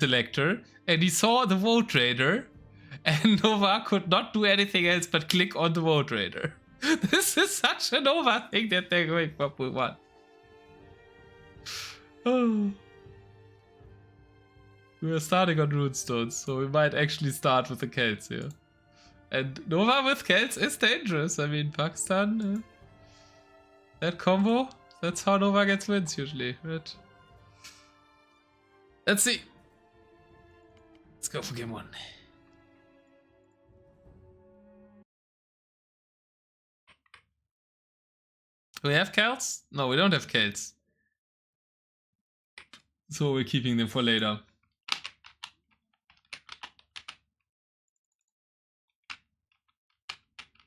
selector and he saw the vote raider, and Nova could not do anything else but click on the vote raider. This is such a Nova thing that they're going for pool 1. Oh. We are starting on runestones, so we might actually start with the Celts here. And Nova with Celts is dangerous. I mean, Pakistan, that combo, that's how Nova gets wins usually, right? Let's see. Let's go for game 1. Do we have Celts? No, we don't have Celts. So we're keeping them for later.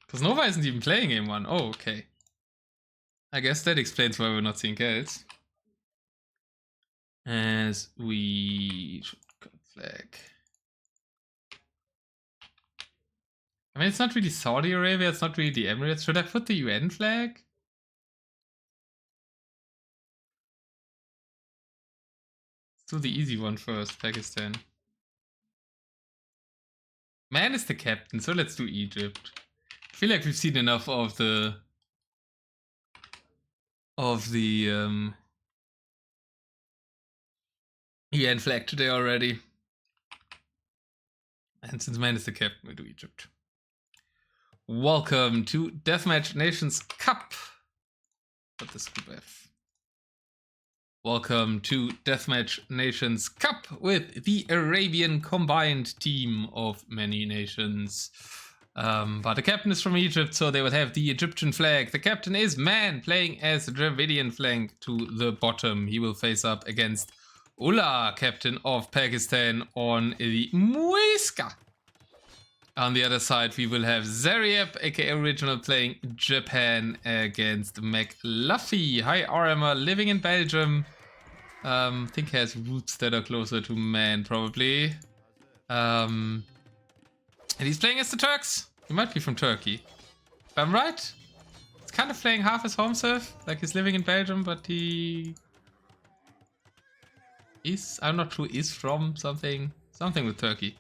Because Nova isn't even playing game 1. Oh, okay. I guess that explains why we're not seeing Celts. As we should cut flag. I mean, it's not really Saudi Arabia, it's not really the Emirates. Should I put the UN flag? Let's do the easy one first, Pakistan. Man is the captain, so let's do Egypt. I feel like we've seen enough of the UN flag today already. And since man is the captain, we do Egypt. Welcome to Deathmatch Nations Cup. Put this group F. Welcome to Deathmatch Nations Cup with the Arabian combined team of many nations. But the captain is from Egypt, so they will have the Egyptian flag. The captain is man, playing as Dravidian flank to the bottom. He will face up against Ullah, captain of Pakistan, on the Muisca. On the other side, we will have Zariab, aka Original, playing Japan against Macluffy. High armor, living in Belgium. I think he has roots that are closer to man, probably. And he's playing as the Turks. He might be from Turkey. If I'm right, it's kind of playing half his home serve. Like he's living in Belgium, but he is, I'm not sure, is from something with Turkey.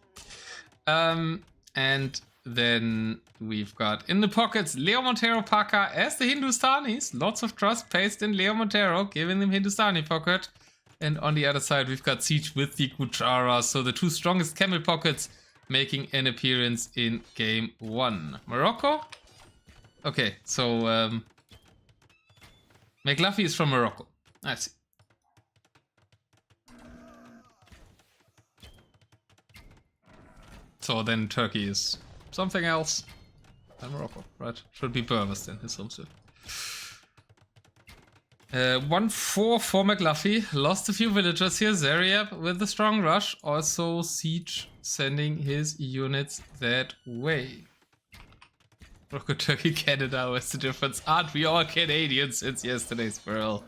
And then we've got in the pockets Leo Montero Paka as the Hindustanis. Lots of trust placed in Leo Montero, giving them Hindustani pocket. And on the other side, we've got Siege with the Gujara. So the two strongest camel pockets making an appearance in game 1. Morocco? Okay, so Macluffy is from Morocco. I see. So then Turkey is something else than Morocco, right? Should be Berbers then, his home serve. 1-4 for Macluffy. Lost a few villagers here. Zariab with the strong rush. Also Siege sending his units that way. Morocco, Turkey, Canada. What's the difference? Aren't we all Canadians since yesterday's Pearl?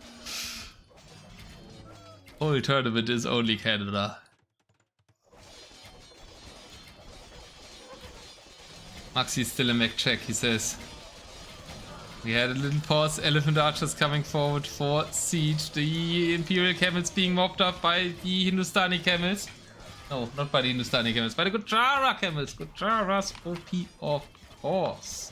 Whole tournament is only Canada. Maxi's still a mech check, he says. We had a little pause. Elephant archers coming forward for siege. The Imperial camels being mopped up by the Hindustani camels. No, not by the Hindustani camels, by the Gujara camels. Gujara's OP, of course.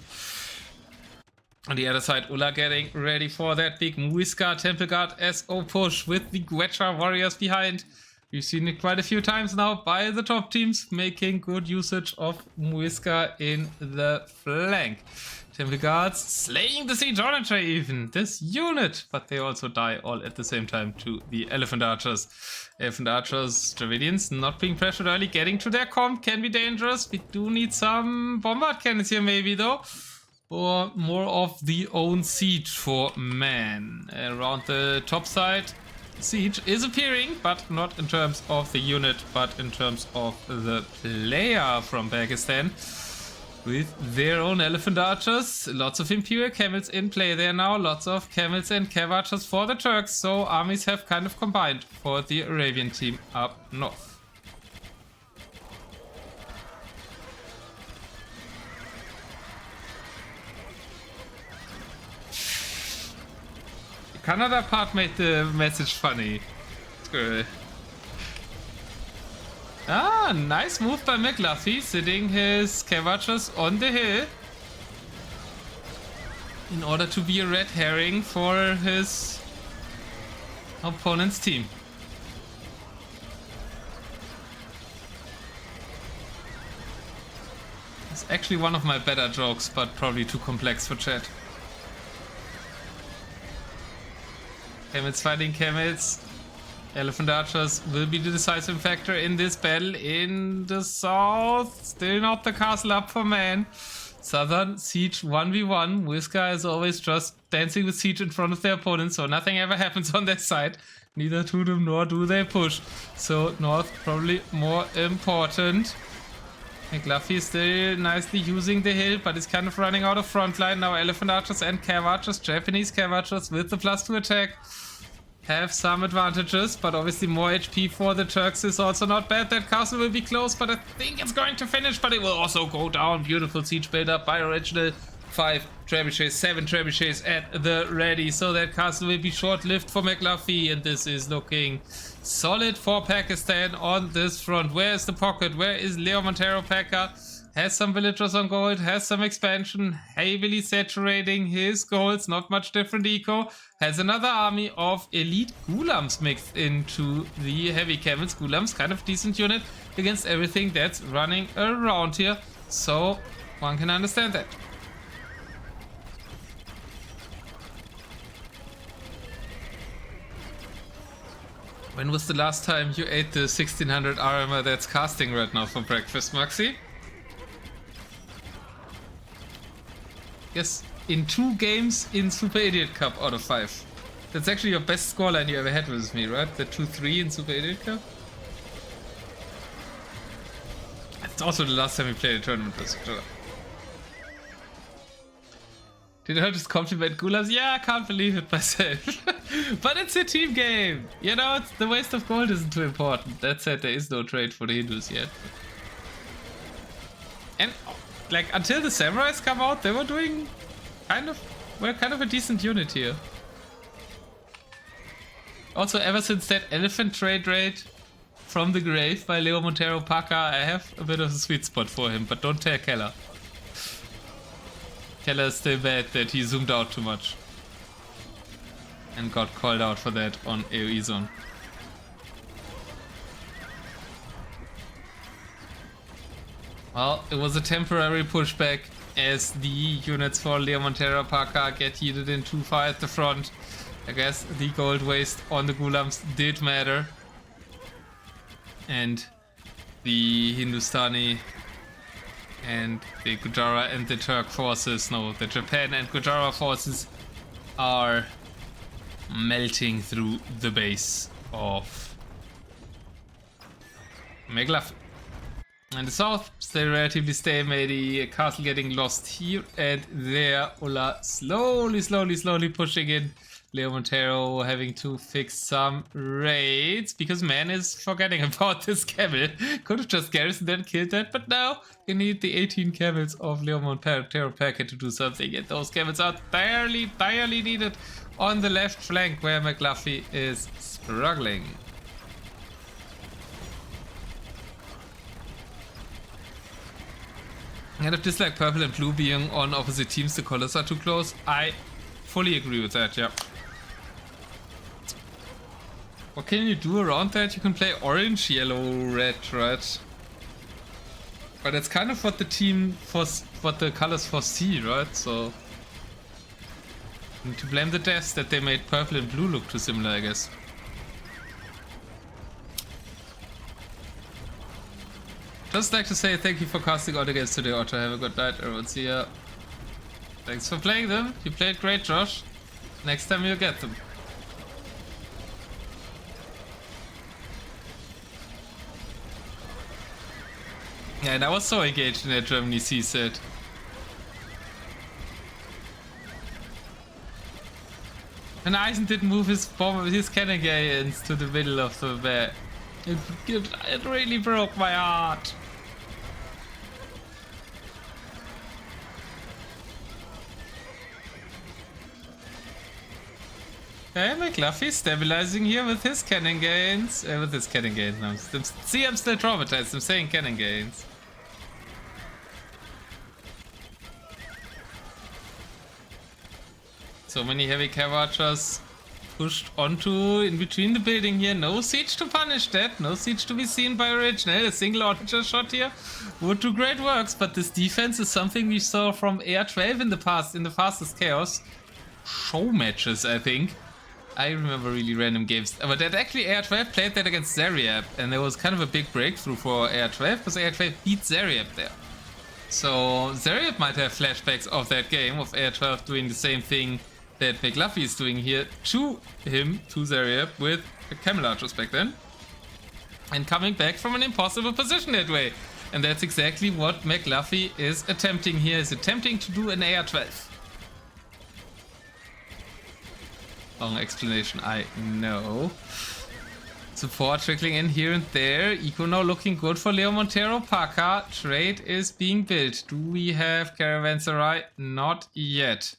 On the other side, Ullah getting ready for that big Muisca Temple Guard SO push with the Quechua warriors behind. We've seen it quite a few times now by the top teams, making good usage of Muisca in the flank. Temple Guards slaying the Siege Otter even, this unit, but they also die all at the same time to the Elephant Archers. Elephant Archers, Dravidians not being pressured early, getting to their comp can be dangerous. We do need some bombard cannons here maybe though, or more of the own siege for man. Around the top side, Siege is appearing, but not in terms of the unit, but in terms of the player from Pakistan. With their own Elephant Archers, lots of Imperial Camels in play there now, lots of Camels and Cav Archers for the Turks, so armies have kind of combined for the Arabian team up north. The Canada part made the message funny. It's good. Ah, nice move by Macluffy, sitting his scavengers on the hill in order to be a red herring for his opponent's team. It's actually one of my better jokes, but probably too complex for chat. Camels fighting camels. Elephant archers will be the decisive factor in this battle in the south. Still not the castle up for man. Southern siege 1v1. Whisker is always just dancing with siege in front of their opponent, so nothing ever happens on their side. Neither to them nor do they push. So north probably more important. Macluffy is still nicely using the hill, but he's kind of running out of front line. Now elephant archers and cav archers, Japanese cav archers with the +2 attack, have some advantages, but obviously more HP for the Turks is also not bad. That castle will be close, but I think it's going to finish, but it will also go down. Beautiful siege build up by original. 5 trebuchets, 7 trebuchets at the ready, so that castle will be short-lived for Macluffy, and this is looking solid for Pakistan on this front. Where is the pocket? Where is Leo Montero Packer? Has some villagers on gold, has some expansion, heavily saturating his goals, not much different eco. Has another army of elite Ghulams mixed into the heavy camels. Ghulams, kind of decent unit against everything that's running around here, so one can understand that. When was the last time you ate the 1600 armor that's casting right now for breakfast, Maxi? Yes, in 2 games in Super Idiot Cup out of 5. That's actually your best scoreline you ever had with me, right? The 2-3 in Super Idiot Cup? It's also the last time we played a tournament with each other. Did I just compliment Gulas? Yeah, I can't believe it myself. But it's a team game. You know, the waste of gold isn't too important. That said, there is no trade for the Hindus yet. And like until the samurais come out, they were doing kind of a decent unit here. Also, ever since that elephant trade raid from the grave by Leo Montero Packer, I have a bit of a sweet spot for him, but don't tell Keller. Keller is still bad that he zoomed out too much and got called out for that on AoE zone. Well, it was a temporary pushback as the units for Leo Montero Packer get heated in too far at the front. I guess the gold waste on the Ghulams did matter. And the Hindustani and the Gujarat and the Turk forces, no, the Japan and Gujarat forces are melting through the base of Macluffy. In the south, stay relatively stalematy, a castle getting lost here and there. Ola slowly pushing in. Leo Montero having to fix some raids because man is forgetting about this camel. Could have just garrisoned and killed that, but now you need the 18 camels of Leo Montero packet to do something, and those camels are direly needed on the left flank where Macluffy is struggling. And if this like purple and blue being on opposite teams, the colors are too close, I fully agree with that, yeah. What can you do around that? You can play orange, yellow, red, right? But that's kind of what the team what the colors foresee, right? So you need to blame the devs that they made purple and blue look too similar, I guess. Just like to say thank you for casting all the games today, Otter. Have a good night, everyone. See ya. Thanks for playing them. You played great, Josh. Next time you'll get them. Yeah, and I was so engaged in that Germany C set. And Eisen didn't move his bomb, his cannon guns to the middle of the map. It really broke my heart. Hey, Macluffy stabilizing here with his cannon gains. No, see, I'm still traumatized. I'm saying cannon gains. So many heavy cav archers pushed onto in between the building here. No siege to punish that. No siege to be seen by original. A single archer shot here would do great works. But this defense is something we saw from AR12 in the past, in the fastest chaos show matches, I think. I remember really random games. But that actually AR12 played that against Zariab. And there was kind of a big breakthrough for AR12 because AR12 beat Zariab there. So Zariab might have flashbacks of that game, of AR12 doing the same thing that Macluffy is doing here to him, to Zariab, with a camel archers back then. And coming back from an impossible position that way. And that's exactly what Macluffy is attempting here. He's attempting to do an AR12. Long explanation, I know. Support trickling in here and there. Eco now looking good for Leo Montero. Paka, trade is being built. Do we have Caravanserai? Not yet.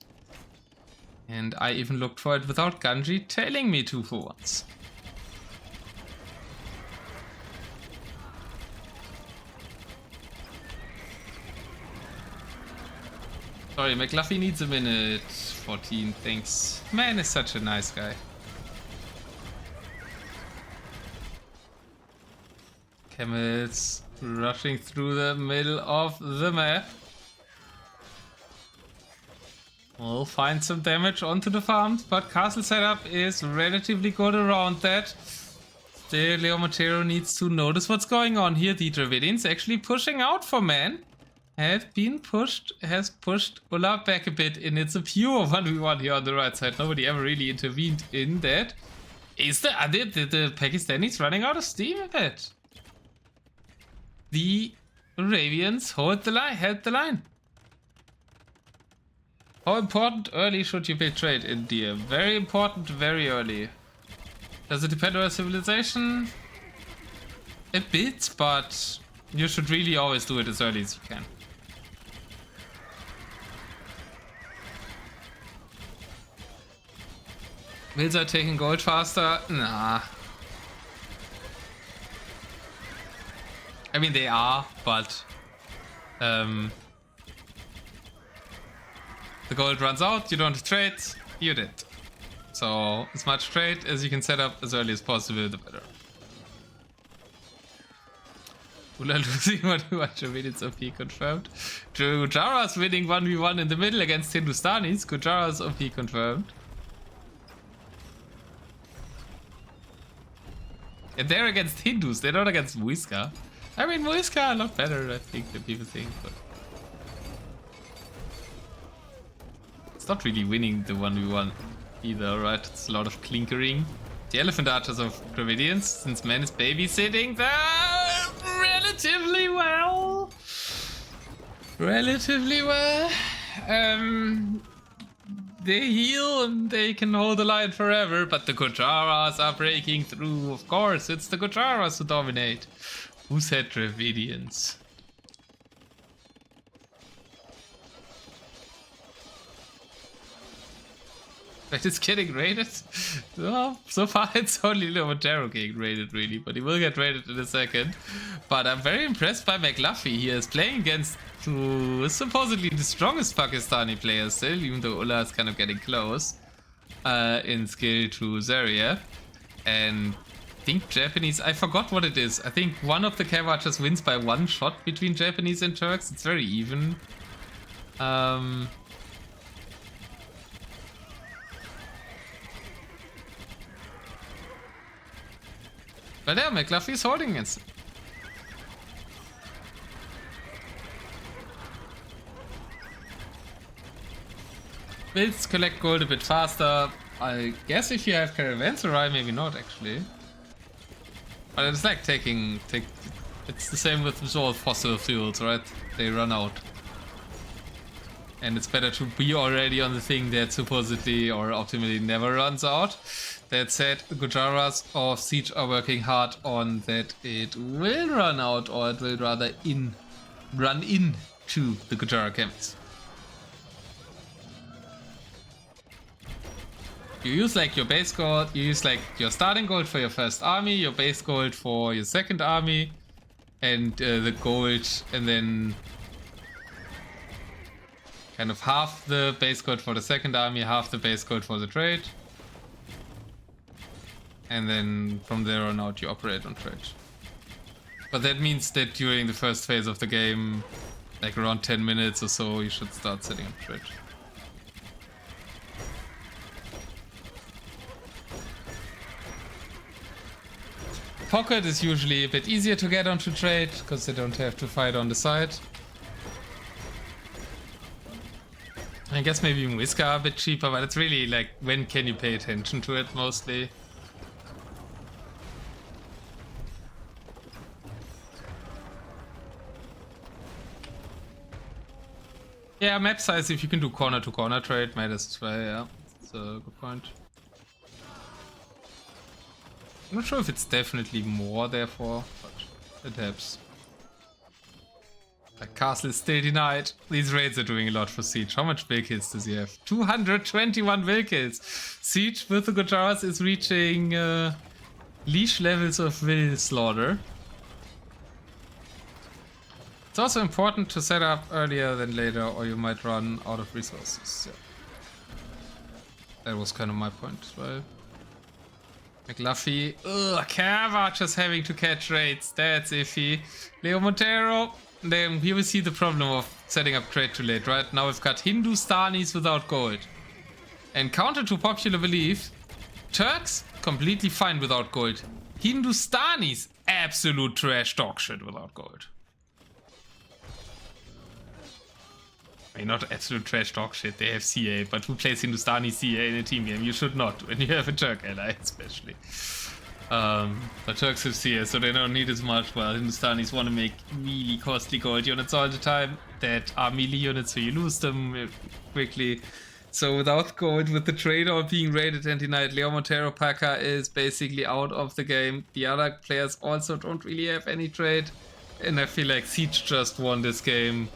And I even looked for it without Ganji telling me to for once. Sorry, Macluffy needs a minute. 14, thanks. Man is such a nice guy. Camels rushing through the middle of the map. We'll find some damage onto the farms, but castle setup is relatively good around that. Still, Leo Montero needs to notice what's going on here. The Dravidians actually pushing out for man. Has pushed Ulla back a bit, and it's a pure 1v1 here on the right side. Nobody ever really intervened in that. Are the Pakistanis running out of steam a bit? The Arabians held the line. How important early should you build trade in deer? Very important, very early. Does it depend on your civilization? A bit, but you should really always do it as early as you can. Wills are taking gold faster? Nah. I mean, they are, but the gold runs out, you don't trade, you did. So as much trade as you can set up as early as possible, the better. Ula losing 1v1 minutes OP confirmed. Gujara's winning 1v1 in the middle against Hindustanis. Gujara's OP confirmed. And they're against Hindus, they're not against Muisca. I mean, Muisca a lot better, I think, than people think, but it's not really winning the 1v1 either, right? It's a lot of clinkering. The elephant archers of Dravidians, since man is babysitting them relatively well. They heal and they can hold the line forever, but the Gujaras are breaking through. Of course, it's the Gujaras who dominate. Who said Dravidians? That is getting raided? Well, so far it's only Leo Montero getting raided, really, but he will get raided in a second. But I'm very impressed by Macluffy. He is playing against two supposedly the strongest Pakistani players still, even though Ulla is kind of getting close in skill to Zaria. And I think Japanese, I forgot what it is. I think one of the cav archers wins by one shot between Japanese and Turks. It's very even. But yeah, Macluffy is holding against it. Builds collect gold a bit faster. I guess if you have Caravanserai, maybe not actually. But it's like it's the same with all fossil fuels, right? They run out. And it's better to be already on the thing that supposedly or optimally never runs out. That said, Gujaras of Siege are working hard on that it will run out, or it will rather run into the Gujara camps. You use like your base gold, you use like your starting gold for your first army, your base gold for your second army, and the gold, and then kind of half the base gold for the second army, half the base gold for the trade. And then from there on out you operate on trade. But that means that during the first phase of the game, like around 10 minutes or so, you should start setting up trade. Pocket is usually a bit easier to get onto trade, because they don't have to fight on the side. I guess maybe Whisker are a bit cheaper, but it's really like, when can you pay attention to it mostly? Yeah, map size, if you can do corner to corner trade, matters as well, yeah. That's a good point. I'm not sure if it's definitely more, therefore, but it helps. The castle is still denied. These raids are doing a lot for Siege. How much will kills does he have? 221 will kills. Siege with the Gujaras is reaching leash levels of will slaughter. It's also important to set up earlier than later, or you might run out of resources. Yeah. That was kind of my point as well. Macluffy. Ugh, Cav just having to catch raids. That's iffy. Leo Montero. Then here we see the problem of setting up trade too late, right? Now we've got Hindustanis without gold. And counter to popular belief, Turks completely fine without gold. Hindustanis absolute trash dog shit without gold. I mean, not absolute trash dog shit, they have CA, but who plays Hindustani CA in a team game? You should not, when you have a Turk ally, especially. But Turks have CA, so they don't need as much, while Hindustanis want to make really costly gold units all the time that are melee units, so you lose them quickly. So without gold, with the trade all being raided and denied, Leo Montero Paca is basically out of the game. The other players also don't really have any trade, and I feel like Siege just won this game.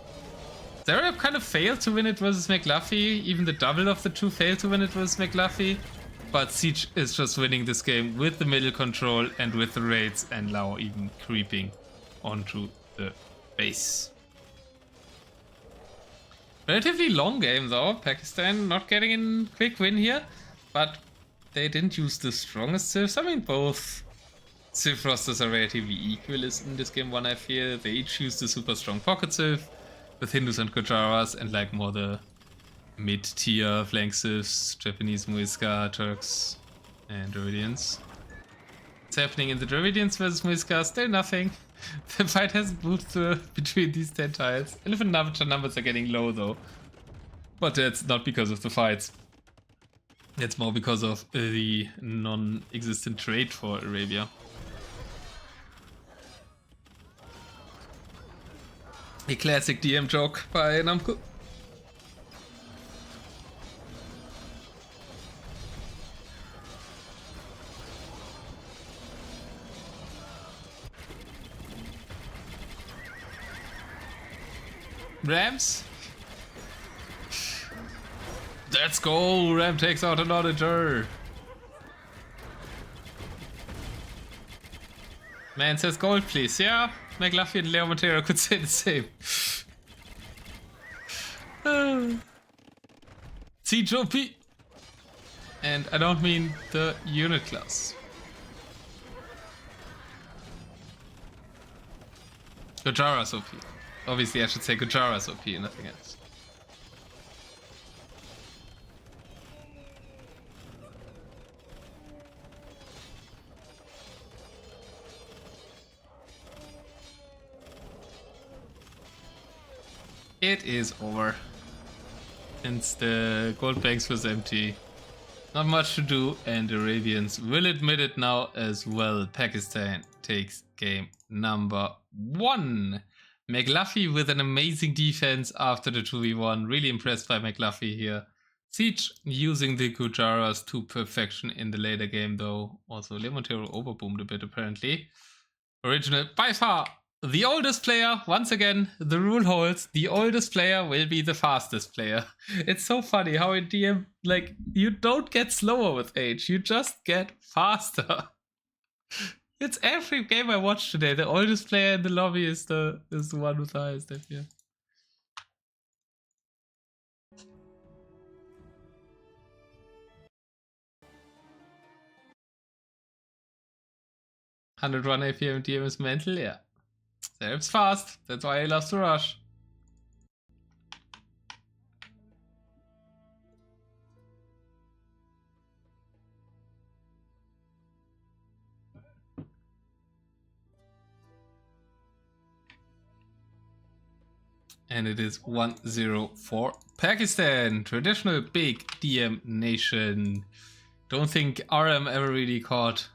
Zarab kind of failed to win it versus Macluffy, even the double of the two failed to win it versus Macluffy, but Siege is just winning this game with the middle control and with the raids, and now even creeping onto the base. Relatively long game though, Pakistan not getting a quick win here, but they didn't use the strongest civs. I mean, both civ rosters are relatively equal in this game one, I feel. They each use the super strong pocket civ, with Hindus and Gujaras, and like more the mid-tier flank civs, Japanese Muisca, Turks, and Dravidians. What's happening in the Dravidians versus Muisca? Still nothing. The fight hasn't moved between these 10 tiles. Elephant numbers are getting low though. But that's not because of the fights. That's more because of the non-existent trade for Arabia. A classic DM joke by Namco. Rams? Let's go! Ram takes out an Otter. Man says gold, please. Yeah, Macluffy and Leo Montero could say the same. Siege OP! And I don't mean the unit class. Gojara's OP. Obviously I should say Gojara's OP and nothing else. It is over. Since the gold banks was empty. Not much to do, and the Arabians will admit it now as well. Pakistan takes game number 1. Macluffy with an amazing defense after the 2v1. Really impressed by Macluffy here. Siege using the Gujaras to perfection in the later game though. Also Leo Montero overboomed a bit apparently. Original by far the oldest player, once again, the rule holds, the oldest player will be the fastest player. It's so funny how in DM, like, you don't get slower with age, you just get faster. It's every game I watched today. The oldest player in the lobby is the one with the highest FPR. (101 APM DM is mental, yeah. Selbst fast. That's why he loves to rush. And it is 1-0 for Pakistan. Traditional big DM nation. Don't think RM ever really caught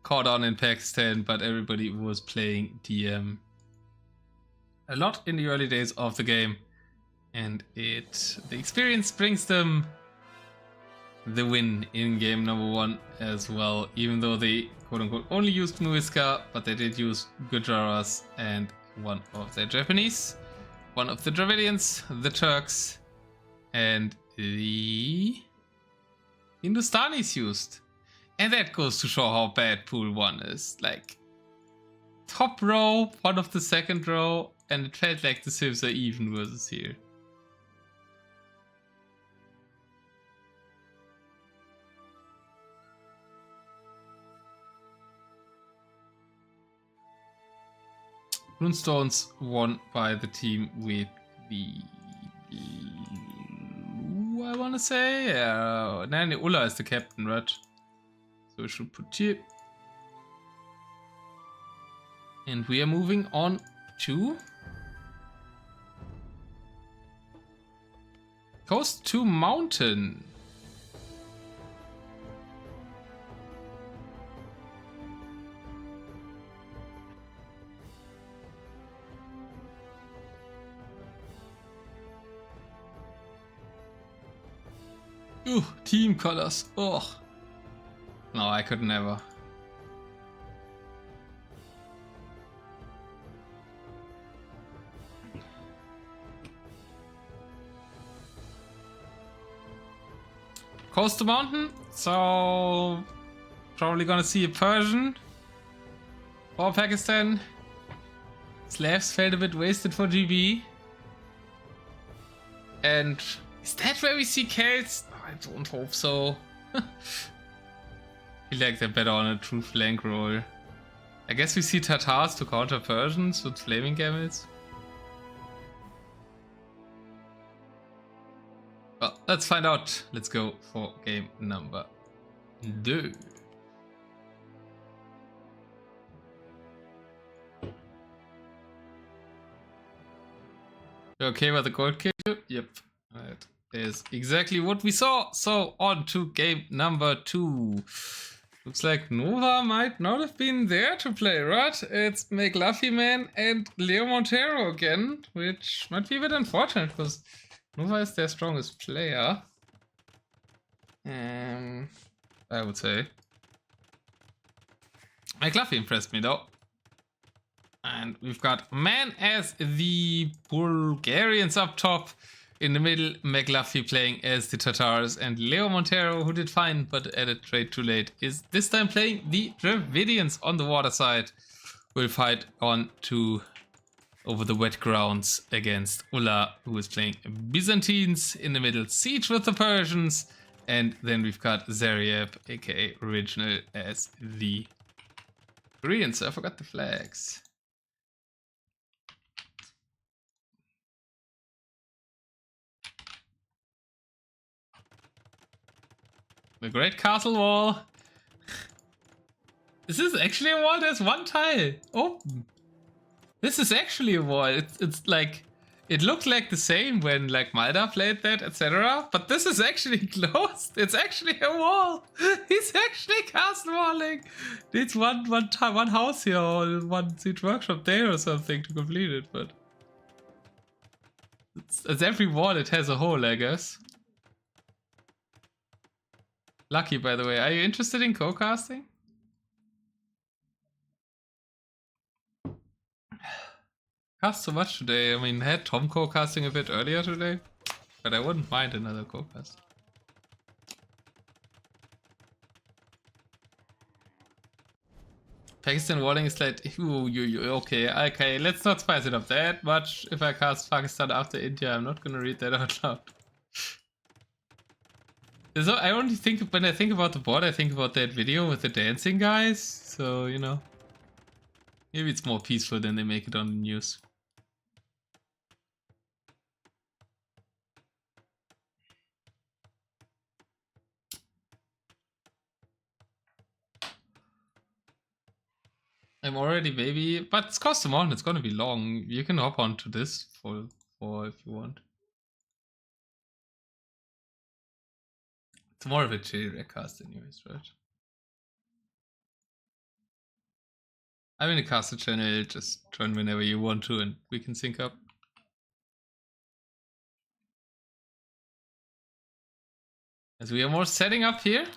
on in Pakistan, but everybody was playing DM a lot in the early days of the game. And the experience brings them the win in game number 1 as well, even though they quote-unquote only used Muisca, but they did use Gujaras and one of their Japanese, one of the Dravidians, the Turks, and the Hindustanis used. And that goes to show how bad pool 1 is. Like, top row, one of the second row, and it felt like the Civs are even versus here. Runestones won by the team with the blue, I want to say. No, Ulla is the captain, right? So we should put here. And we are moving on to Coast to Mountain. Ooh, team colors. Oh. No, I could never. Coast to Mountain, so probably gonna see a Persian for Pakistan. Slavs felt a bit wasted for GB. And is that where we see Celts? I don't hope so. I feel like they're better on a true flank roll. I guess we see Tatars to counter Persians with flaming camels. Well, let's find out. Let's go for game number 2. You okay with the gold kill? Yep. That is exactly what we saw. So on to game number 2. Looks like Nova might not have been there to play, right? It's Macluffy man and Leo Montero again, which might be a bit unfortunate because Nova is their strongest player. I would say. Macluffy impressed me though. And we've got Man as the Bulgarians up top. In the middle, Macluffy playing as the Tatars, and Leo Montero, who did fine but added trade too late, is this time playing the Dravidians on the water side. Will fight on to over the wet grounds against Ulla, who is playing Byzantines. In the middle, Siege with the Persians, and then we've got Zariab, aka Original, as the Koreans. I forgot the flags. The Great Castle Wall. This is actually a wall. There's one tile open. This is actually a wall. It's like, it looked like the same when like Malda played that, etc. But this is actually closed. It's actually a wall. He's actually castle walling. It's one house here or one siege workshop there or something to complete it. But it's every wall. It has a hole, I guess. Lucky, by the way. Are you interested in co-casting? Cast so much today. I mean, had Tom co-casting a bit earlier today, but I wouldn't mind another co-cast. Pakistan warning is like, okay, let's not spice it up that much. If I cast Pakistan after India, I'm not gonna read that out loud. So I only think, when I think about the board, I think about that video with the dancing guys. So, you know, maybe it's more peaceful than they make it on the news. I'm already maybe, but it's custom on. It's gonna be long. You can hop onto this for if you want. It's more of a chill cast anyways, right? I'm in a caster channel. Just join whenever you want to, and we can sync up. As we are more setting up here.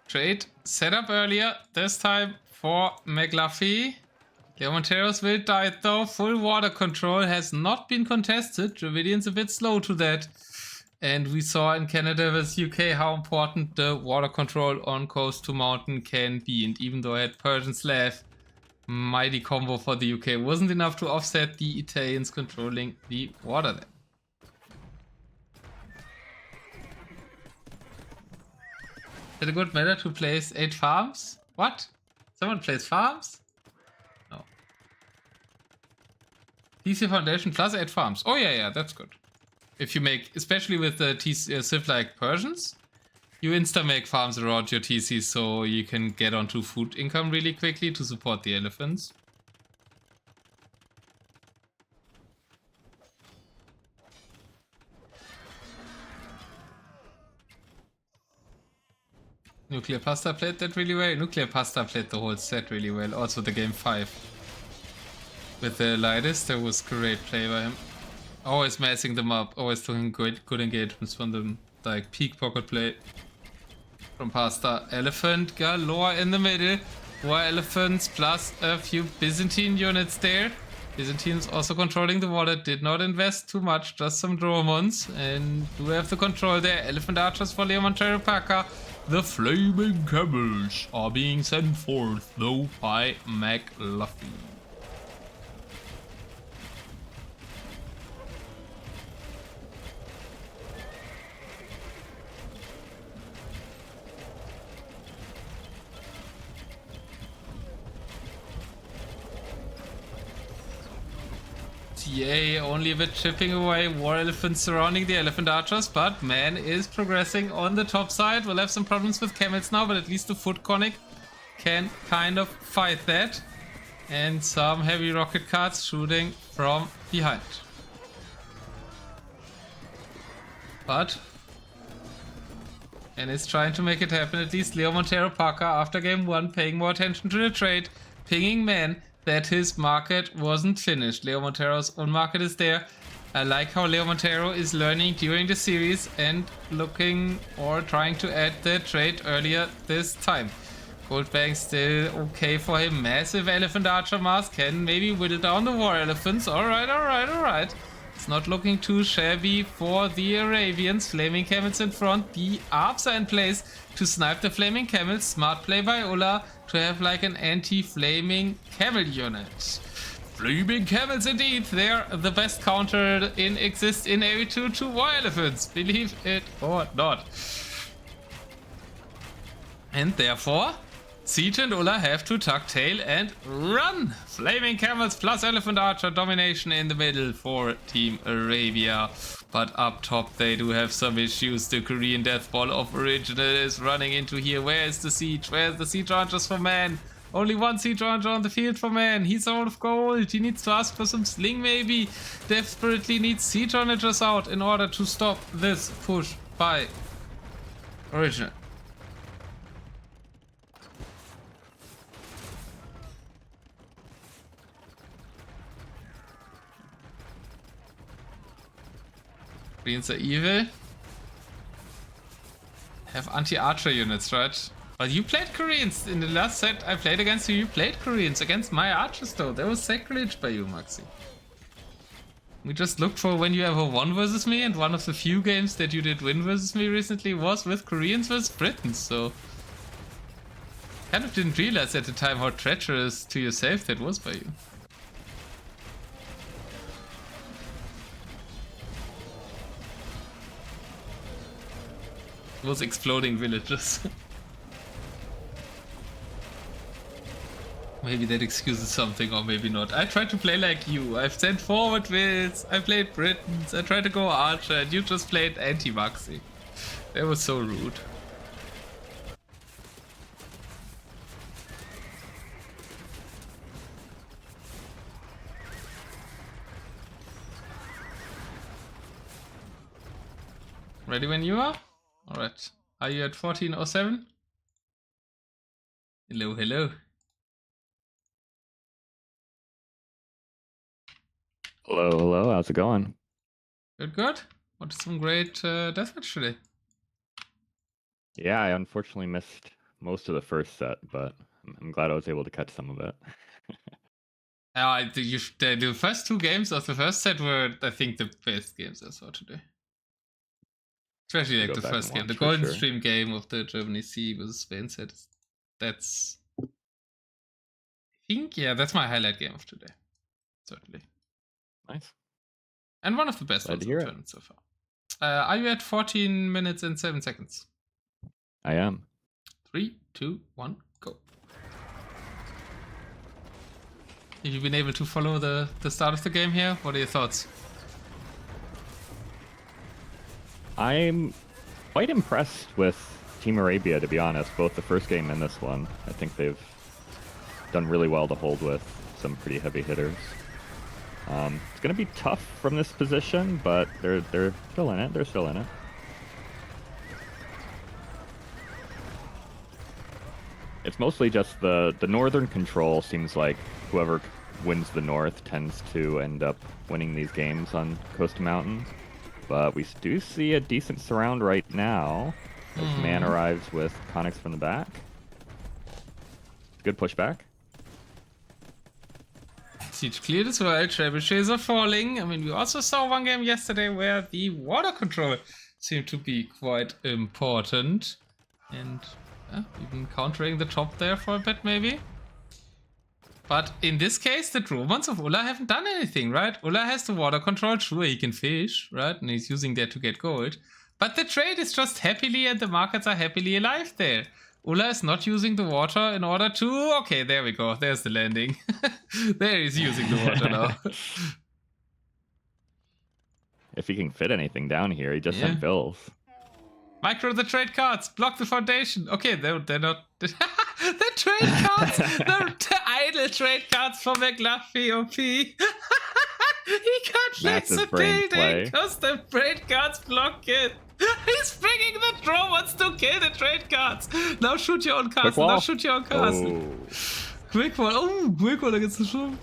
Trade set up earlier, this time for Macluffy. Leomonteros will die though. Full water control has not been contested. Dravidian's a bit slow to that. And we saw in Canada vs UK how important the water control on coast to mountain can be. And even though I had Persian Slav, mighty combo for the UK wasn't enough to offset the Italians controlling the water there. Is it a good meta to place 8 farms? What? Someone plays farms? No. TC Foundation plus 8 farms. Oh yeah, that's good. If you make, especially with the Civ like Persians, you insta make farms around your TC so you can get onto food income really quickly to support the elephants. Nuclear Pasta played that really well. Nuclear Pasta played the whole set really well. Also the game 5. With the lightest, that was great play by him. Always messing them up. Always doing good engagements from them. Like peak pocket play from Pasta. Elephant galore in the middle. 4 elephants plus a few Byzantine units there. Byzantines also controlling the water. Did not invest too much. Just some Dromons. And do have the control there. Elephant archers for Leomontero Paka. The flaming camels are being sent forth, though, by Macluffy. TA only a bit chipping away, war elephants surrounding the elephant archers, but man is progressing on the top side. We'll have some problems with camels now, but at least the foot conic can kind of fight that. And some heavy rocket carts shooting from behind. But and it's trying to make it happen. At least Leomontero Parker after game 1 paying more attention to the trade, pinging man that his market wasn't finished. Leomontero's own market is there. I like how Leomontero is learning during the series and looking or trying to add the trade earlier this time. Goldbank still okay for him. Massive elephant archer mask can maybe whittle down the war elephants. Alright. It's not looking too shabby for the Arabians. Flaming camels in front. The ARPs are in place to snipe the flaming camels. Smart play by Ulla to have like an anti-flaming camel unit. Flaming camels indeed. They're the best counter in exist in AV2 to war elephants. Believe it or not. And therefore, Siege and Ulla have to tuck tail and run! Flaming camels plus elephant archer domination in the middle for Team Arabia. But up top they do have some issues. The Korean death ball of Original is running into here. Where is the siege? Where's the siege archers for man? Only one siege archer on the field for man. He's out of gold. He needs to ask for some sling maybe. Desperately needs siege archers out in order to stop this push by Original. Koreans are evil. Have anti-archer units, right? But you played Koreans in the last set I played against you. You played Koreans against my archers though. That was sacrilege by you, Maxi. We just looked for when you ever won versus me, and one of the few games that you did win versus me recently was with Koreans versus Britons, so... Kind of didn't realize at the time how treacherous to yourself that was by you. It was exploding villages. Maybe that excuses something, or maybe not. I tried to play like you. I've sent forward wills, I played Britons, I tried to go Archer, and you just played anti-Maxi. That was so rude. Ready when you are? Alright. Are you at 1407? Hello, hello. Hello, hello, how's it going? Good, good. What some great deathmatch today? Yeah, I unfortunately missed most of the first set, but I'm glad I was able to catch some of it. The first two games of the first set were, I think, the best games I saw today. Especially like the first game, the Golden Stream game of the Germany C versus Spain set. That's, I think, yeah, that's my highlight game of today. Certainly. Nice. And one of the best ones in the tournament so far. Are you at 14 minutes and 7 seconds? I am. 3, 2, 1, go. Have you been able to follow the start of the game here? What are your thoughts? I'm quite impressed with Team Arabia, to be honest, both the first game and this one. I think they've done really well to hold with some pretty heavy hitters. It's going to be tough from this position, but they're still in it. They're still in it. It's mostly just the northern control. Seems like whoever wins the north tends to end up winning these games on Coast Mountain. But we do see a decent surround right now as Man arrives with Connix from the back. Good pushback. Siege cleared as well, trebuchets are falling. I mean, we also saw one game yesterday where the water control seemed to be quite important. And even countering the top there for a bit, maybe. But in this case, the Romans of Ulla haven't done anything, right? Ulla has the water control, sure, he can fish, right? And he's using that to get gold. But the trade is just happily, and the markets are happily alive there. Ulla is not using the water in order to... Okay, there we go. There's the landing. There he's using the water now. If he can fit anything down here, he just sent bills. Micro the trade cards. Block the foundation. Okay, they're not... The trade cards! The idle trade cards for Macluffy OP. He can't fix the building because the trade cards block it. He's bringing the drones to kill the trade cards. Now shoot your own castle. Now shoot your own castle. Quick wall. Oh, quick wall against the shop.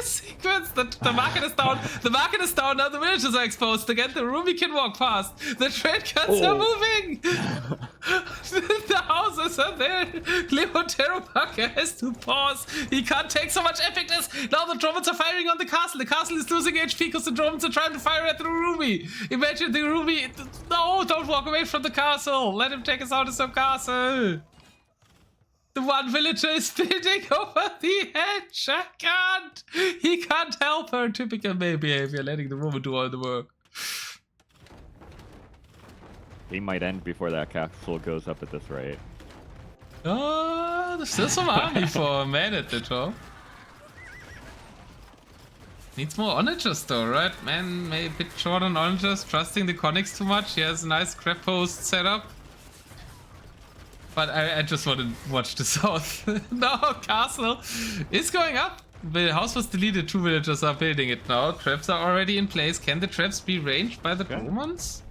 Sequence. The market is down. The market is down. Now the villages are exposed again. The Ruby can walk past. The trade cards are moving. The houses are there. Cleotero Parker has to pause. He can't take so much epicness. Now the Romans are firing on the castle. The castle is losing HP because the Romans are trying to fire at the Ruby. Imagine the Ruby. No, don't walk away from the castle. Let him take us out of some castle. The one villager is building over the edge. I can't. He can't help her. Typical male behavior, letting the woman do all the work. He might end before that castle goes up at this rate. Oh, there's still some army for a man at the top. Needs more onagers though, right? Man, maybe a bit short on onagers, trusting the Connix too much. He has a nice crab post setup. But I just want to watch the south. No, castle is going up. The house was deleted. 2 villagers are building it now. Traps are already in place. Can the traps be ranged by the Romans?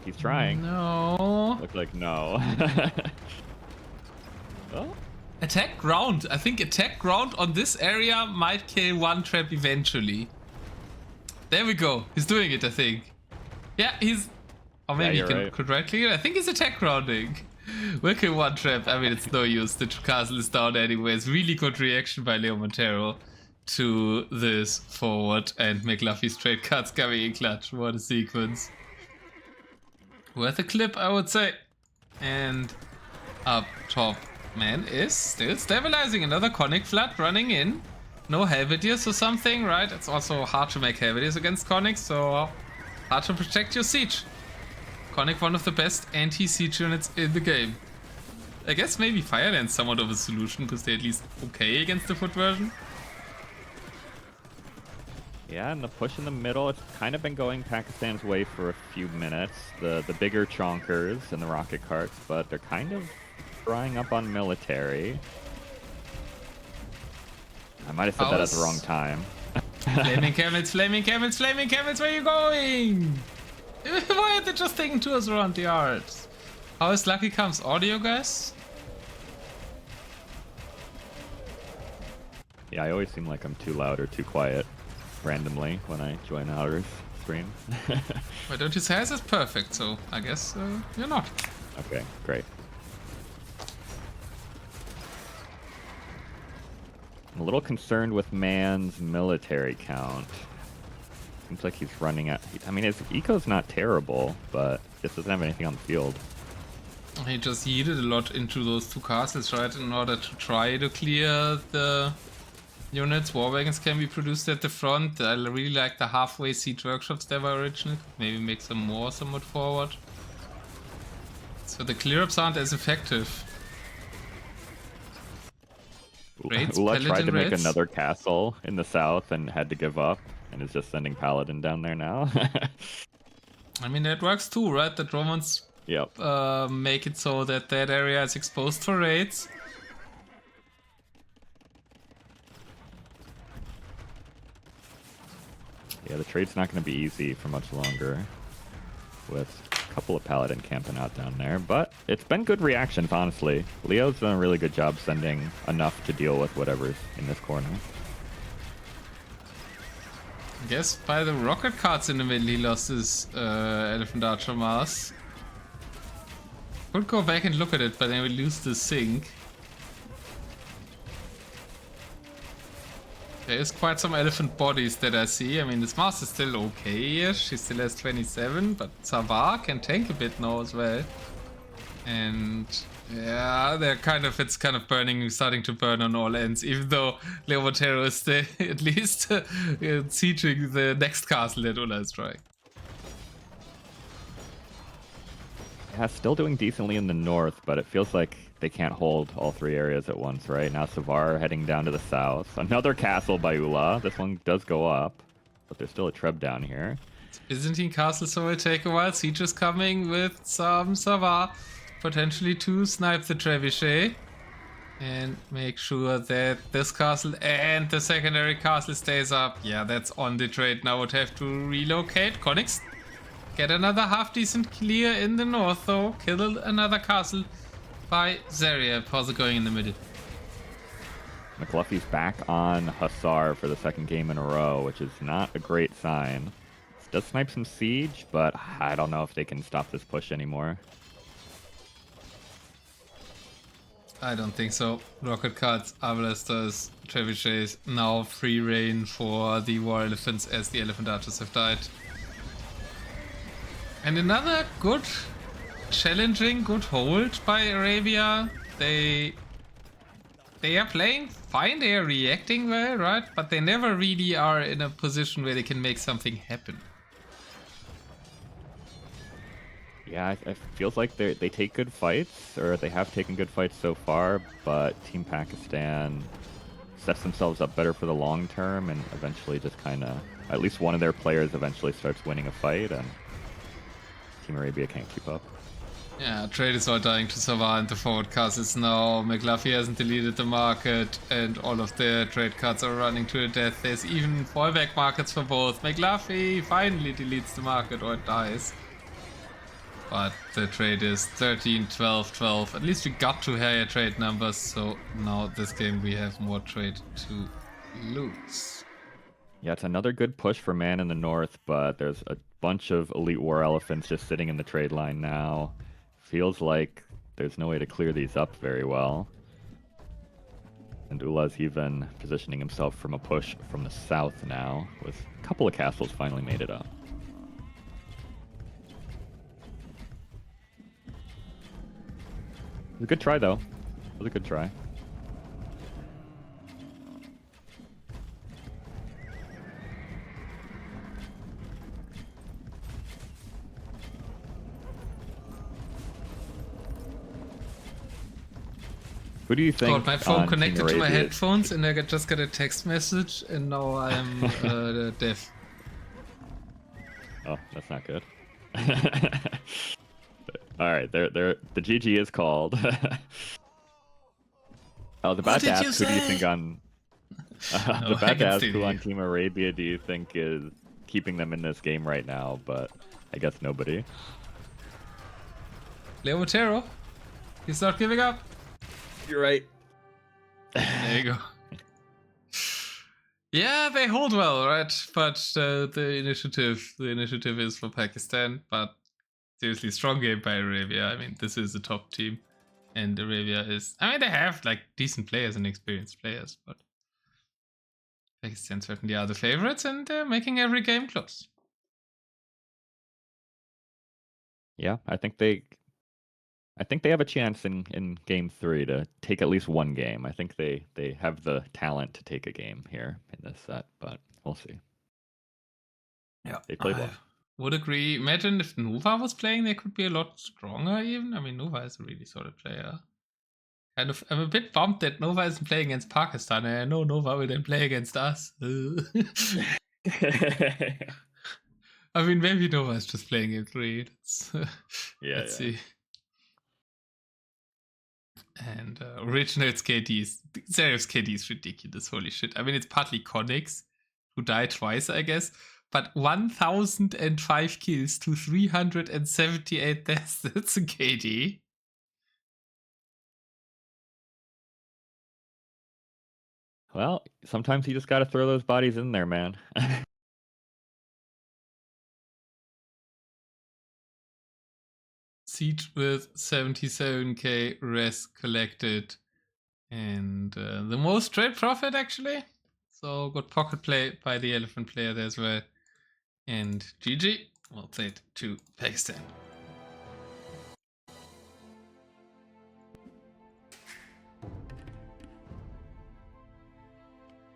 He's trying. No. Looks like no. Well, attack ground. I think attack ground on this area might kill one trap eventually. There we go. He's doing it, I think. Yeah, he's... Or maybe Yeah, he right. could right clear. I think he's attack rounding. We'll kill one trap. I mean, it's no use. The castle is down anyways. Really good reaction by Leo Montero to this forward, and Macluffy's trade cards coming in clutch. What a sequence. Worth a clip, I would say. And up top, man is still stabilizing. Another Conic Flood running in. No Helvetiers or something, right? It's also hard to make Helvetiers against Conics, so hard to protect your siege. Conic, one of the best anti-siege units in the game. I guess maybe Fireland's somewhat of a solution, because they're at least okay against the foot version. Yeah, and the push in the middle, it's kind of been going Pakistan's way for a few minutes. The bigger chonkers and the rocket carts, but they're kind of drying up on military. I might have said that at the wrong time. Flaming camels, flaming camels, flaming camels, where are you going? Why are they just taking tours around the yard? How is Lucky Comes audio, guys? Yeah, I always seem like I'm too loud or too quiet randomly when I join Otter's stream. Why don't you say this is perfect? So I guess you're not. Okay, great. I'm a little concerned with Man's military count. Seems like he's running out. I mean, his eco's not terrible, but just doesn't have anything on the field. He just yeeted a lot into those two castles, right, in order to try to clear the units. War wagons can be produced at the front. I really like the halfway siege workshops that were originally. Maybe make some more somewhat forward. So the clear-ups aren't as effective. Raids, Ula tried to make raids. another castle in the south and had to give up, and is just sending Paladin down there now. I mean, that works too, right? The Romans Yep. make it so that that area is exposed for raids. Yeah, the trade's not going to be easy for much longer with a couple of Paladin camping out down there, but it's been good reactions, honestly. Leo's done a really good job sending enough to deal with whatever's in this corner. I guess by the rocket cards in the middle, he lost his Elephant Archer Mars. Could go back and look at it, but then we lose the sync. There is quite some elephant bodies that I see. I mean, this Mars is still okay-ish. She still has 27, but Savar can tank a bit now as well. And yeah, it's kind of burning, starting to burn on all ends, even though Leo Montero is still at least sieging the next castle that Ulla is trying. Yeah, still doing decently in the north, but it feels like they can't hold all three areas at once, right? Now Savar heading down to the south. Another castle by Ula. This one does go up, but there's still a Treb down here. It's Byzantine castle, so it'll take a while. Siege is coming with some Savar. Potentially to snipe the Trebuchet. And make sure that this castle and the secondary castle stays up. Yeah, that's on the trade. Now would have to relocate. Conics get another half-decent clear in the north, though. Kill another castle by Zarya. Pause it going in the middle. Macluffy's back on Hussar for the second game in a row, which is not a great sign. Does snipe some siege, but I don't know if they can stop this push anymore. I don't think so. Rocket cards, Avalasters, Trebuchets, now free reign for the War Elephants as the Elephant Archers have died. And another good, challenging, good hold by Arabia. They are playing fine, they are reacting well, right? But they never really are in a position where they can make something happen. Yeah, it feels like they take good fights, or they have taken good fights so far, but Team Pakistan sets themselves up better for the long term and eventually just kind of, at least one of their players eventually starts winning a fight, and Team Arabia can't keep up. Yeah, trade is all dying to Savar and the forward castles now. Macluffy hasn't deleted the market and all of the trade cards are running to the death. There's even fallback markets for both. Macluffy finally deletes the market or it dies. But the trade is 13, 12, 12. At least we got to higher trade numbers, so now this game we have more trade to lose. Yeah, it's another good push for Man in the north, but there's a bunch of elite war elephants just sitting in the trade line now. Feels like there's no way to clear these up very well. And Ula's even positioning himself from a push from the south now, with a couple of castles finally made it up. It was a good try, though. It was a good try. Who do you think? God, my phone on connected Team to my Arabia- headphones, and I just got a text message, and now I'm deaf. Oh, that's not good. All right, the GG is called. I was about to ask who do you think on No, I can see who you. on Team Arabia do you think is keeping them in this game right now, but I guess nobody. Leo Otero, he's not giving up. You're right. There you go. Yeah, they hold well, right? But the initiative is for Pakistan. But seriously, strong game by Arabia. I mean, this is a top team, and Arabia is. I mean, they have like decent players and experienced players, but Pakistan certainly are the favorites, and they're making every game close. Yeah, I think they have a chance in game 3 to take at least one game. I think they have the talent to take a game here in this set, but we'll see. Yeah, They play well. Would agree. Imagine if Nova was playing, they could be a lot stronger even. I mean, Nova is a really solid player. I'm a bit bummed that Nova isn't playing against Pakistan, and I know Nova will then play against us. I mean, maybe Nova is just playing in 3. Let's see. And originals KDs. Serif's KD is ridiculous, holy shit. I mean, it's partly Connix, who died twice, I guess. But 1,005 kills to 378 deaths. That's a KD. Well, sometimes you just got to throw those bodies in there, man. Siege with 77k res collected. And the most trade profit, actually. So good pocket play by the elephant player there as well. And GG. Well played to Pakistan.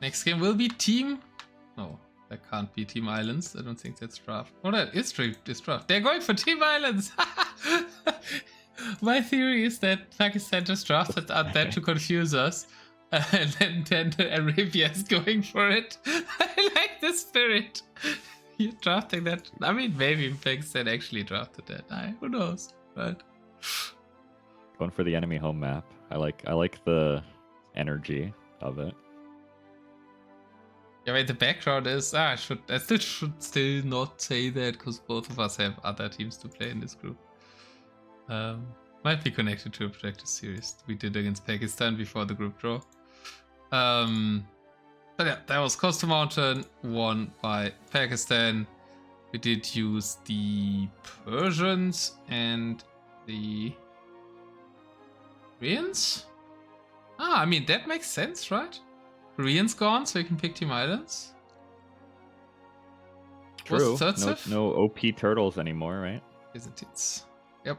Next game will be Team... No, that can't be Team Islands. I don't think that's draft. Oh, that is draft. They're going for Team Islands! My theory is that Pakistan just drafted that to confuse us. And then Arabia is going for it. I like the spirit. You're drafting that. I mean, maybe Pakistan actually drafted that. Who knows? But Going for the enemy home map. I like the energy of it. yeah, wait, the background is. I should still not say that because both of us have other teams to play in this group. Might be connected to a practice series we did against Pakistan before the group draw. But yeah, that was Coastal Mountain, won by Pakistan. We did use the Persians and the Koreans. I mean, that makes sense, right? Koreans gone, so you can pick Team Islands. True. Was third Civ? No OP turtles anymore, right? Isn't it? Yep.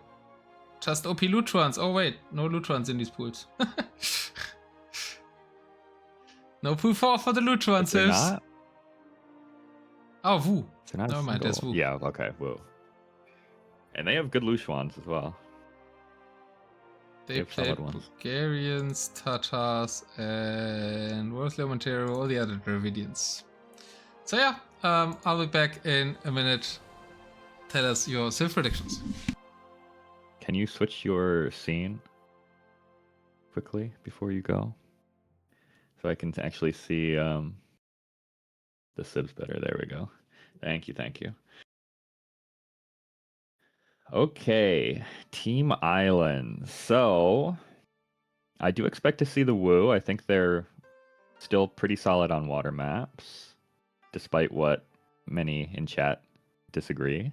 Just OP Lutrons. Oh wait, no Lutrons in these pools. No pool 4 for the Lutron Is there Civs. not? Oh, Wu. Is there not a Never mind, there's single- Wu. Yeah, okay, Wu. And they have good Lushuans as well. They have played solid ones. Bulgarians, Tatars, and Worsley, Montero, all the other Dravidians. So yeah, I'll be back in a minute. Tell us your Civ predictions. Can you switch your scene quickly before you go? So I can actually see the Civs better. There we go. Thank you. Okay, Team Island. So I do expect to see the Wu. I think they're still pretty solid on water maps, despite what many in chat disagree.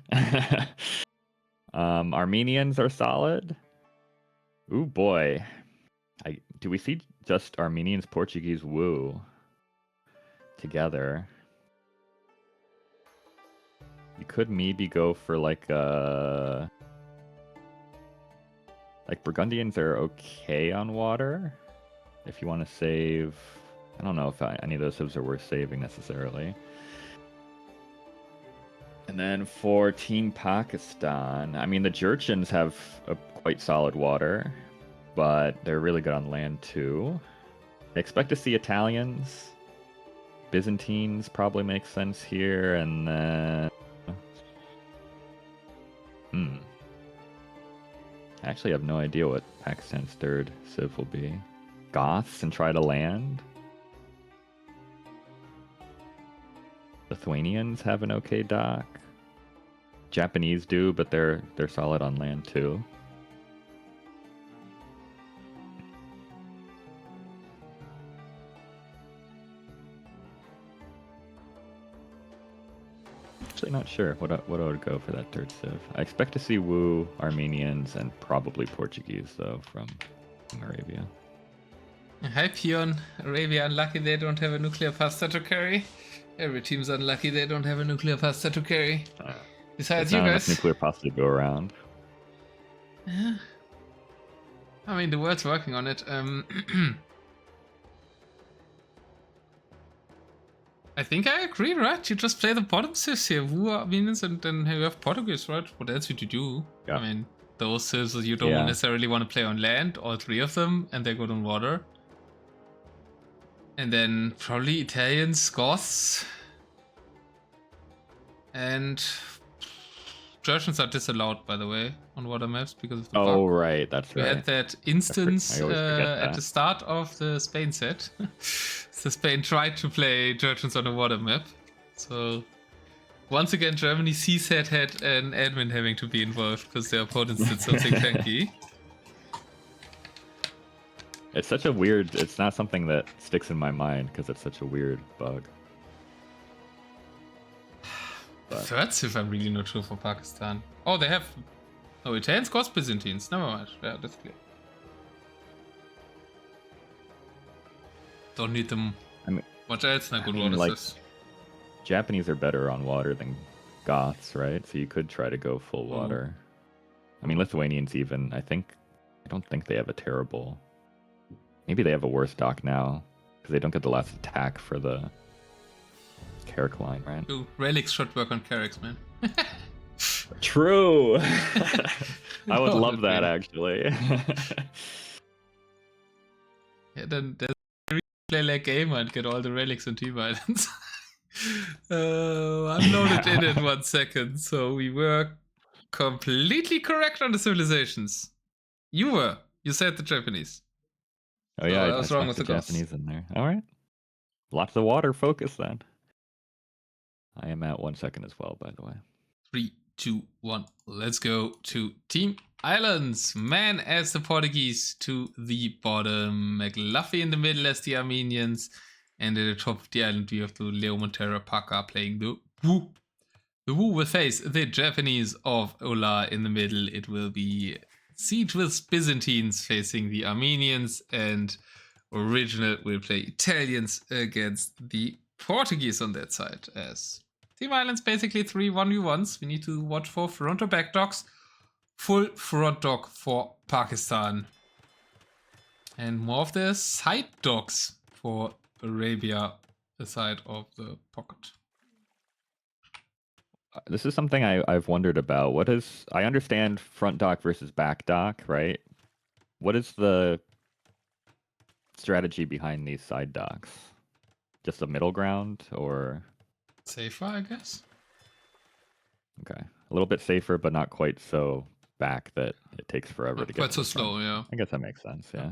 Armenians are solid. Ooh boy. Do we see just Armenians, Portuguese, Wu together? You could maybe go for like Burgundians are okay on water. If you want to save, I don't know if any of those civs are worth saving necessarily. And then for Team Pakistan, I mean the Jurchens have a quite solid water, but they're really good on land too. I expect to see Italians. Byzantines probably makes sense here, and then I actually have no idea what Pakistan's third civ will be. Goths and try to land. Lithuanians have an okay dock. Japanese do, but they're solid on land too. Actually not sure what I would go for that third civ. I expect to see Wu, Armenians, and probably Portuguese though from Arabia. Hi Pion, Arabia unlucky they don't have a nuclear pasta to carry. Every team's unlucky they don't have a nuclear pasta to carry. Besides you not guys. Enough nuclear pasta to go around. Yeah. I mean the world's working on it. I think I agree, right? You just play the bottom civs here, Wu, Armenians, and then you have Portuguese, right? What else would you do? Yeah. I mean, those civs you don't necessarily want to play on land, all three of them, and they're good on water. And then probably Italians, Goths, and Georgians are disallowed, by the way, on water maps because of the bug. Right, that's right. We had that instance at the start of the Spain set. So Spain tried to play Georgians on a water map. So once again, Germany C-set had an admin having to be involved because their opponents did something funky. It's such a weird, it's not something that sticks in my mind because it's such a weird bug. Third civ, I'm really not sure for Pakistan. Oh, they have... Oh, Italians, Goths, Byzantines. Never mind. Yeah, that's clear. Don't need them. I mean, what else? Not good water civs. Japanese are better on water than Goths, right? So you could try to go full water. I mean, Lithuanians even, I don't think they have a terrible... Maybe they have a worse dock now, because they don't get the last attack for the Carrick line, right? Ooh, relics should work on Carricks, man. True! I would love that, actually. Yeah, then play like gamer and get all the relics and team islands. Unloaded in 1 second, so we were completely correct on the civilizations. You were. You said the Japanese. Oh yeah, I was wrong with the Japanese in there. All right. Lots of water focus then. I am at 1 second as well, by the way. 3, 2, 1. Let's go to Team Islands. Man as the Portuguese to the bottom. Macluffy in the middle as the Armenians. And at the top of the island, we have the Leo Montero Paka playing the Wu. The Wu will face the Japanese of Ola in the middle. It will be Siege with Byzantines facing the Armenians, and Original will play Italians against the Portuguese on that side. As Team Islands basically 3 1v1s. We need to watch for front or back docks. Full front dock for Pakistan. And more of the side docks for Arabia, the side of the pocket. This is something I've wondered about. I understand front dock versus back dock, right? What is the strategy behind these side docks? Just a middle ground, or? Safer, I guess. Okay. A little bit safer, but not quite so back that it takes forever to get quite so slow, yeah. I guess that makes sense, yeah.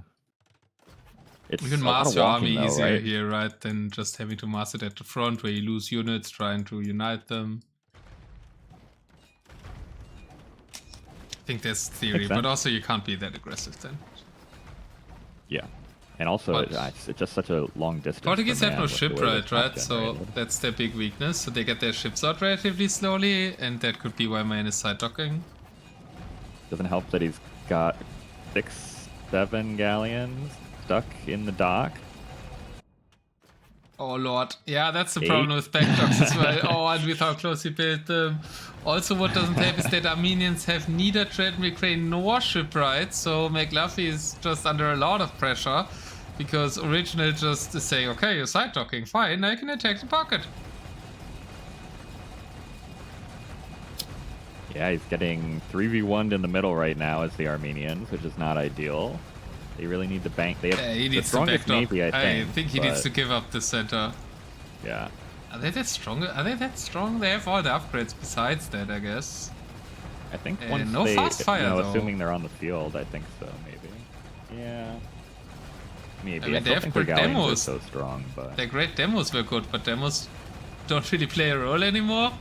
You can master your army easier here, right? Than just having to master it at the front where you lose units trying to unite them. I think that's theory, but also you can't be that aggressive then. Yeah. And also, But it's just such a long distance. Portuguese for have no Man with the ship way they're right, right? top So generated. that's their big weakness. So they get their ships out relatively slowly, and that could be why Man is side docking. Doesn't help that he's got 6, 7 galleons stuck in the dock. Oh lord. Yeah, that's the 8. problem with backdocks as well. Oh, and with how close he built them. Also, what doesn't help is that Armenians have neither treadmill crane nor shipwright, so Macluffy is just under a lot of pressure, because Original just is saying, okay, you're side docking, fine, I can attack the pocket. Yeah, he's getting 3v1'd in the middle right now as the Armenians, which is not ideal. They really need to bank. They have He the needs to strongest backdock. navy, I think he needs but- to give up the center. Yeah. Are they that strong? Are they that strong? They have all the upgrades besides that, I guess. I think once no they, fast fire, though. assuming they're on the field, I think so, maybe. Yeah. Maybe. I mean, they still have think their good galleons demos. are so strong, but... Their great demos were good, but demos don't really play a role anymore.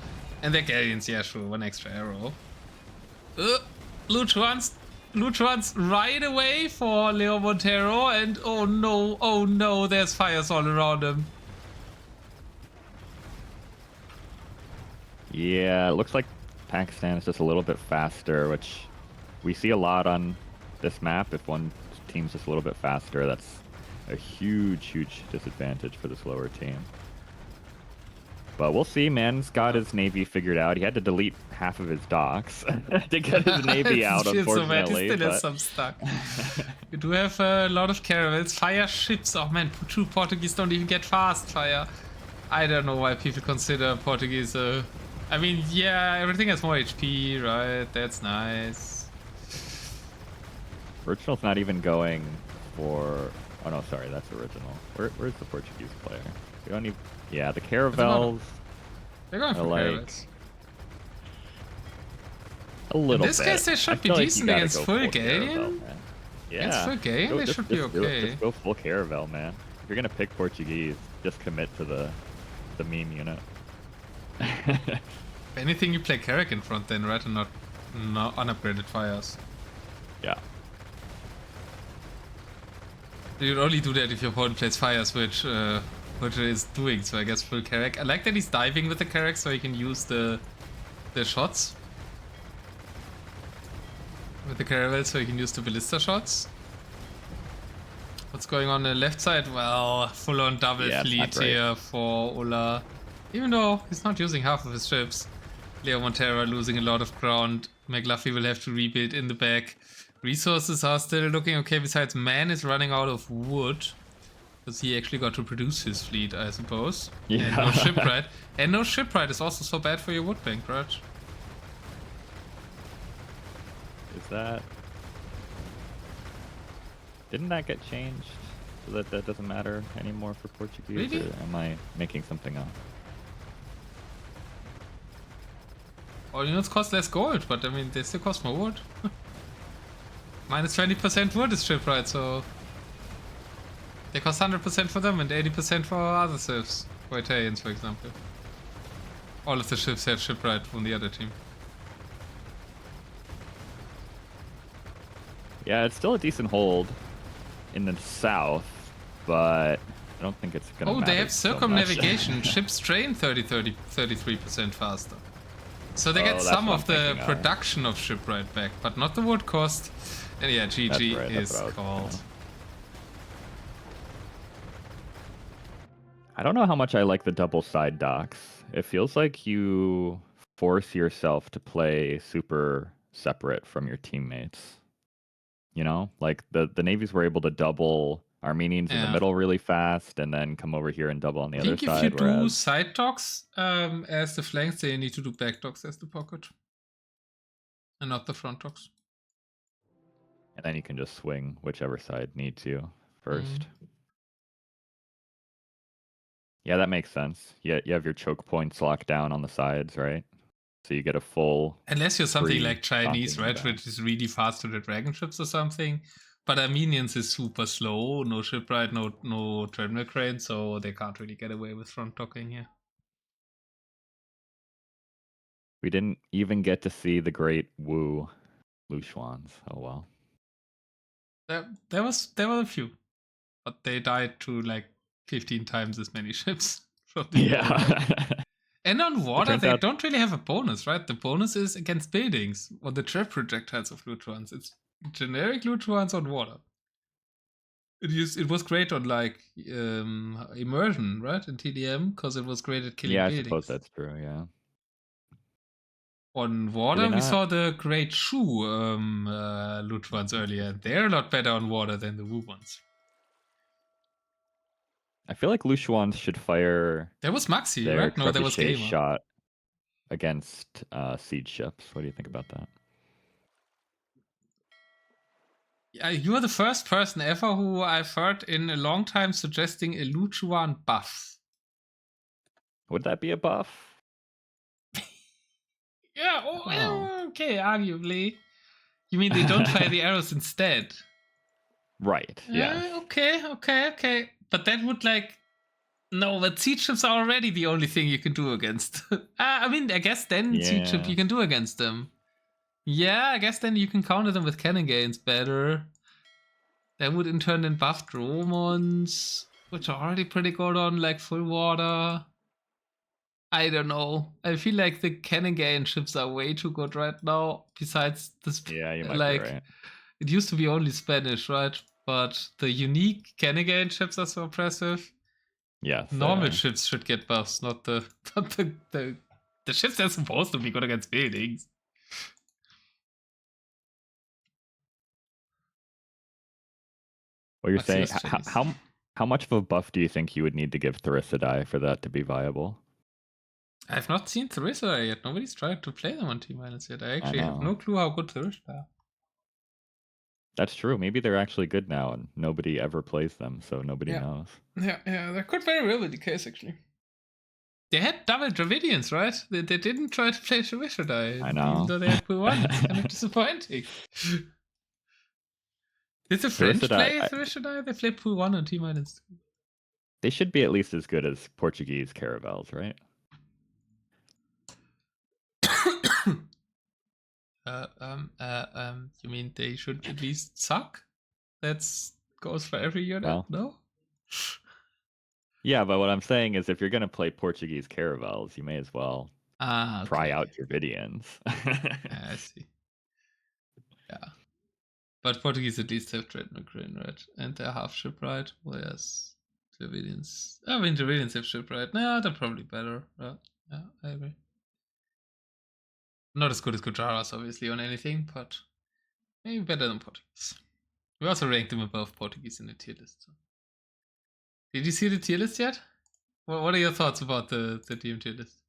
And their galleons, yeah, sure, one extra arrow. Loot runs right away for Leo Montero, and oh no, there's fires all around him. Yeah, it looks like Pakistan is just a little bit faster, which we see a lot on this map. If one team's just a little bit faster, that's a huge disadvantage for this lower team. But we'll see. Man's got his navy figured out. He had to delete half of his docks to get his navy out, unfortunately. So bad. He still has some stuck. You do have a lot of caravels. Fire ships. Oh man, true Portuguese don't even get fast fire. I don't know why people consider Portuguese I mean, yeah, everything has more HP, right? That's nice. Original's not even going for... Oh no, sorry, that's original. Where's the Portuguese player? We don't need... Yeah, the caravels... They're going for like caravels. A little bit. In this case, they should be decent against full Galleon. Yeah. Against full Galleon, they should be okay. Just go full caravel, man. If you're gonna pick Portuguese, just commit to the meme unit. If anything, you play Carrack in front then, right? And not unupgraded fires. Yeah. You'd only do that if your opponent plays fires, which is doing, so I guess full Carrack. I like that he's diving with the Carrack so he can use the shots. With the Caravel so he can use the ballista shots. What's going on the left side? Well, full on double fleet here for Ola. Even though he's not using half of his ships. Leo Montero losing a lot of ground. Macluffy will have to rebuild in the back. Resources are still looking okay, besides Man is running out of wood. Because he actually got to produce his fleet, I suppose. Yeah. And no shipwright. And no shipwright is also so bad for your wood bank, right? Is that... Didn't that get changed? So that doesn't matter anymore for Portuguese? Really? Or am I making something up? All units cost less gold, but I mean, they still cost more wood. Minus 20% wood is shipwright, so... They cost 100% for them and 80% for other ships. For Italians, for example. All of the ships had shipwright from the other team. Yeah, it's still a decent hold in the south, but I don't think it's gonna matter. Oh, they have so circumnavigation. much. Ships train 33% faster. So they get that's some what of I'm the thinking of. production of shipwright back, but not the wood cost. And yeah, GG right, is that's what I was called. thinking. I don't know how much I like the double side docks. It feels like you force yourself to play super separate from your teammates. You know, like the navies were able to double Armenians in the Yeah. middle really fast, and then come over here and double on the I other think if side. you do whereas... side docks as the flanks, then you need to do back docks as the pocket. And not the front docks. And then you can just swing whichever side needs you first. Yeah, that makes sense. Yeah, you have your choke points locked down on the sides, right? So you get a full... Unless you're something free like Chinese, docking right? back. Which is really fast to the dragon ships or something. But Armenians is super slow, no shipwright, no treadmill crane, so they can't really get away with front docking here. We didn't even get to see the great Wu Luchuans. Oh well. There were a few. but they died to like 15 times as many ships from the lower level. Yeah. And on water, turns they out- don't really have a bonus, right? The bonus is against buildings or the trap projectiles of Lutruans. It's generic Lutruans on water. It was great on like immersion, right? In TDM, because it was great at killing yeah, I buildings. suppose that's true. Yeah. On water, we not- saw the Great Shoe Lutruans earlier. They're a lot better on water than the Wu ones. I feel like Lushuans should fire There was Maxi, their right? No, there was trebuchet Gamer. shot against siege ships. What do you think about that? You are the first person ever who I've heard in a long time suggesting a Luchuan buff. Would that be a buff? Yeah, okay, arguably. You mean they don't fire the arrows instead? Right, yeah. Okay. But that would like... No, but siege ships are already the only thing you can do against. I mean, I guess then siege ship you can do against them. Yeah, I guess then you can counter them with cannon gains better. That would in turn then buff Dromons, which are already pretty good on like full water. I don't know. I feel like the cannon gain ships are way too good right now. Besides this, Yeah, you might like be right. it used to be only Spanish, right? But the unique cannon gain ships are so impressive. Yes. Normal ships should get buffs, not the ships that are supposed to be good against buildings. What you're What's saying? yours, Chinese? How much of a buff do you think you would need to give Therisidai for that to be viable? I've not seen Theresa yet. Nobody's tried to play them on Team Islands yet. I actually have no clue how good Theresa are. That's true. Maybe they're actually good now, and nobody ever plays them, so nobody knows. Yeah, that could very well be the case, actually. They had double Dravidians, right? They didn't try to play Theresa. I know. Even though they had P1. It's kind of disappointing. Did the French play Theresa? They played P1 on Team Islands too. They should be at least as good as Portuguese caravels, right? You mean they should at least suck? That goes for every unit, Well, no? Yeah, but what I'm saying is if you're going to play Portuguese caravels, you may as well try out Dravidians. I see. Yeah. But Portuguese at least have Dreadnought, right? And they're half shipwright, whereas Dravidians... I mean, Dravidians have shipwright. No, they're probably better. Yeah, I agree. Not as good as Gujaras, obviously, on anything, but maybe better than Portuguese. We also ranked them above Portuguese in the tier list. So. Did you see the tier list yet? What are your thoughts about the DM tier list?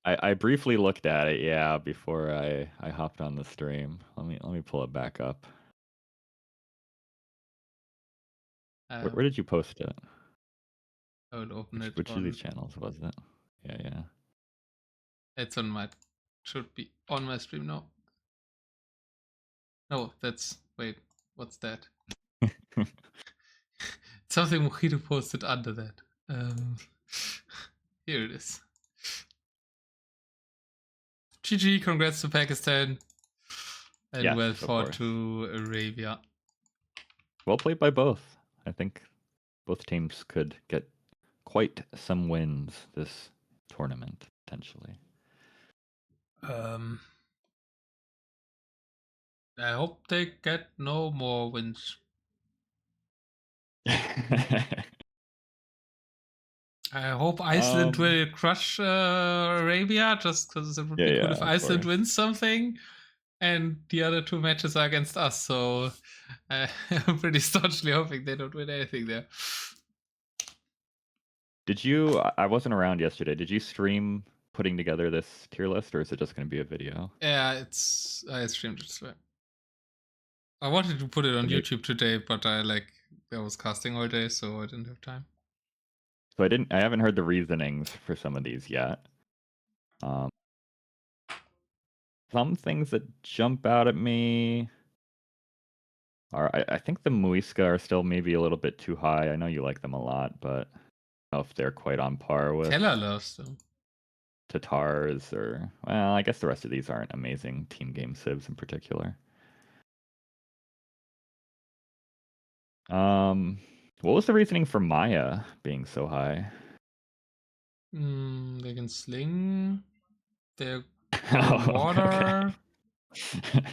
I briefly looked at it, yeah, before I hopped on the stream. Let me pull it back up. Where did you post it? I would open it. Which of these channels was it? Yeah. It's on my... Should be on my stream now. No, that's... Wait, what's that? Something Mojito posted under that. Here it is. GG, congrats to Pakistan. And well fought to Arabia. Well played by both. I think both teams could get quite some wins this tournament, potentially. I hope they get no more wins. I hope Iceland will crush Arabia, just because it would be cool if Iceland wins something. And the other two matches are against us, so I'm pretty staunchly hoping they don't win anything there. Did you... I wasn't around yesterday. Did you stream putting together this tier list, or is it just going to be a video? Yeah, I streamed it. I wanted to put it on YouTube today, but I was casting all day, so I didn't have time. So I haven't heard the reasonings for some of these yet. Some things that jump out at me are, I think the Muisca are still maybe a little bit too high. I know you like them a lot, but I don't know if they're quite on par with Keller loves them. Tatars, or, well, I guess the rest of these aren't amazing team game civs in particular. What was the reasoning for Maya being so high? They can sling. They're Oh, water. okay.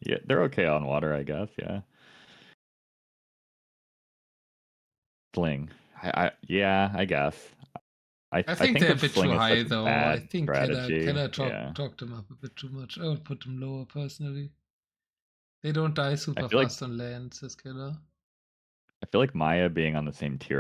Yeah, they're okay on water, I guess. Yeah. Sling. Yeah, I guess. I I think think they're a of bit too Sling as such high, a though. I bad think strategy. Kenna Yeah. talked them up a bit too much. I would put them lower, personally. They don't die I super feel like fast on land, says Kenna. I feel like Maya being on the same tier